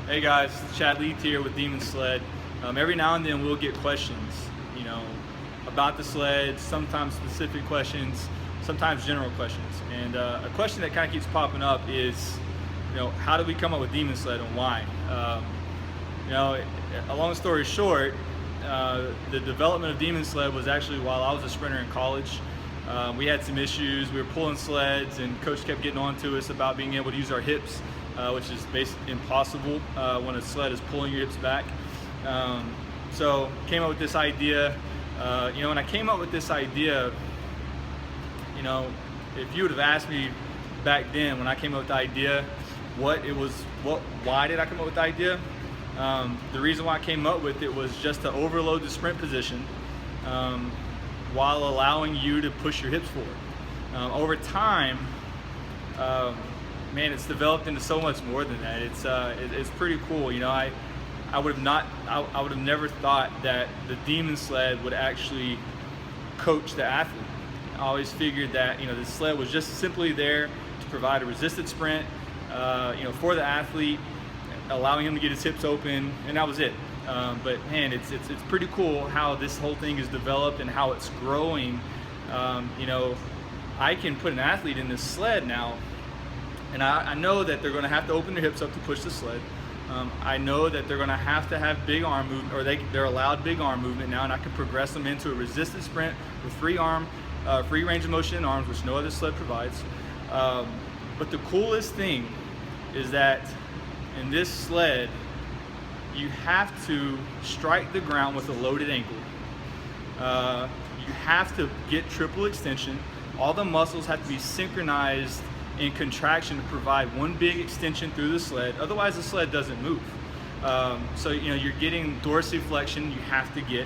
Hey guys, Chad Leith here with Demon Sled. Every now and then we'll get questions, about the sled, sometimes specific questions, sometimes general questions. And a question that kind of keeps popping up is, how did we come up with Demon Sled and why? A long story short, the development of Demon Sled was actually while I was a sprinter in college. We had some issues. We were pulling sleds, and coach kept getting on to us about being able to use our hips, which is basically impossible when a sled is pulling your hips back. So came up with this idea. When I came up with this idea, if you would have asked me back then when I came up with the idea, why did I come up with the idea? The reason why I came up with it was just to overload the sprint position while allowing you to push your hips forward. Over time, man, it's developed into so much more than that. It's pretty cool. I would have never thought that the Demon Sled would actually coach the athlete. I always figured that the sled was just simply there to provide a resisted sprint, for the athlete, allowing him to get his hips open, and that was it. But man, it's pretty cool how this whole thing is developed and how it's growing. I can put an athlete in this sled now, and I know that they're going to have to open their hips up to push the sled. I know that they're going to have big arm movement, or they're allowed big arm movement now, and I can progress them into a resisted sprint with free range of motion in arms, which no other sled provides. But the coolest thing is that in this sled, you have to strike the ground with a loaded ankle. You have to get triple extension. All the muscles have to be synchronized in contraction to provide one big extension through the sled. Otherwise, the sled doesn't move. So you're getting dorsiflexion. You have to get.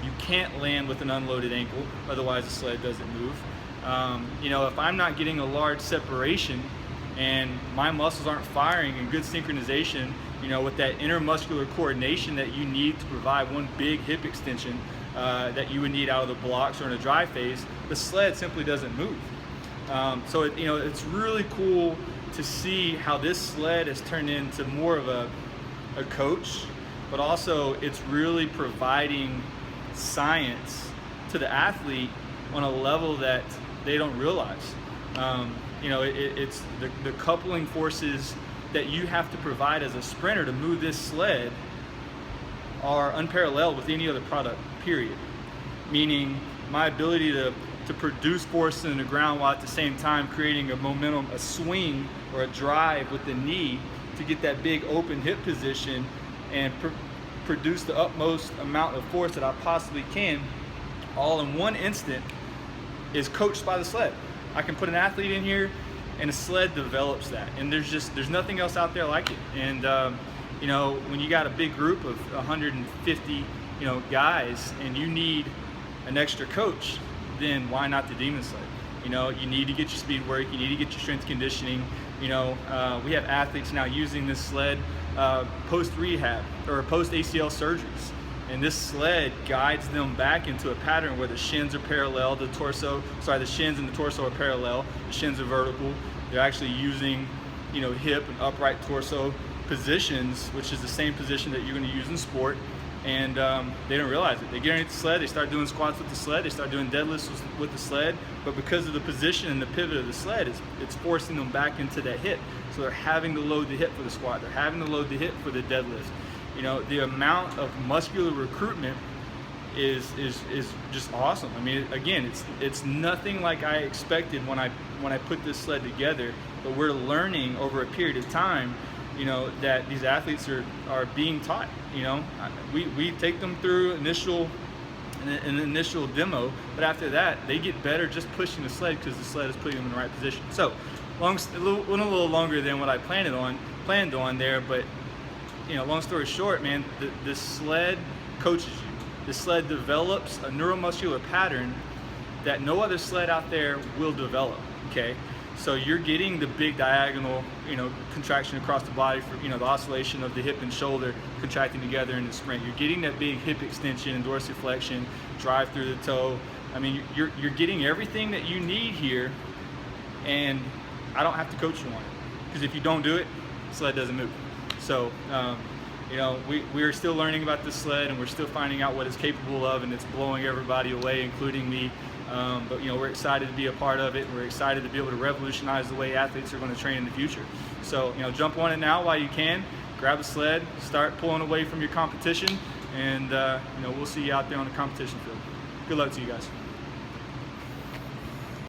You can't land with an unloaded ankle. Otherwise, the sled doesn't move. If I'm not getting a large separation and my muscles aren't firing in good synchronization, with that intermuscular coordination that you need to provide one big hip extension that you would need out of the blocks or in a dry phase, the sled simply doesn't move. So it's really cool to see how this sled has turned into more of a coach, but also it's really providing science to the athlete on a level that they don't realize. It's the coupling forces that you have to provide as a sprinter to move this sled are unparalleled with any other product, period. Meaning my ability to produce force in the ground while at the same time creating a momentum, a swing or a drive with the knee to get that big open hip position and produce the utmost amount of force that I possibly can, all in one instant, is coached by the sled. I can put an athlete in here and a sled develops that, and there's nothing else out there like it. And when you got a big group of 150 guys and you need an extra coach, then why not the Demon Sled? You need to get your speed work, you need to get your strength conditioning. We have athletes now using this sled post rehab or post ACL surgeries, and this sled guides them back into a pattern where the shins are parallel, the shins and the torso are parallel, the shins are vertical. They're actually using hip and upright torso positions, which is the same position that you're going to use in sport. And they don't realize it. They get underneath the sled, they start doing squats with the sled, they start doing deadlifts with the sled, but because of the position and the pivot of the sled, it's forcing them back into that hip. So they're having to load the hip for the squat, they're having to load the hip for the deadlift. The amount of muscular recruitment is just awesome. I mean, again, it's nothing like I expected when I put this sled together, but we're learning over a period of time that these athletes are being taught. We take them through an initial demo, but after that they get better just pushing the sled because the sled is putting them in the right position. So went a little longer than what I planned on there, but long story short, man, the sled coaches you. The sled develops a neuromuscular pattern that no other sled out there will develop. Okay. So you're getting the big diagonal, contraction across the body for, the oscillation of the hip and shoulder contracting together in the sprint. You're getting that big hip extension and dorsiflexion, drive through the toe. I mean, you're getting everything that you need here, and I don't have to coach you on it. Because if you don't do it, the sled doesn't move. So you know, we are still learning about this sled, and we're still finding out what it's capable of, and it's blowing everybody away, including me. But you know, we're excited to be a part of it, and we're excited to be able to revolutionize the way athletes are going to train in the future. So you know, jump on it now while you can. Grab a sled, start pulling away from your competition, and you know, we'll see you out there on the competition field. Good luck to you guys.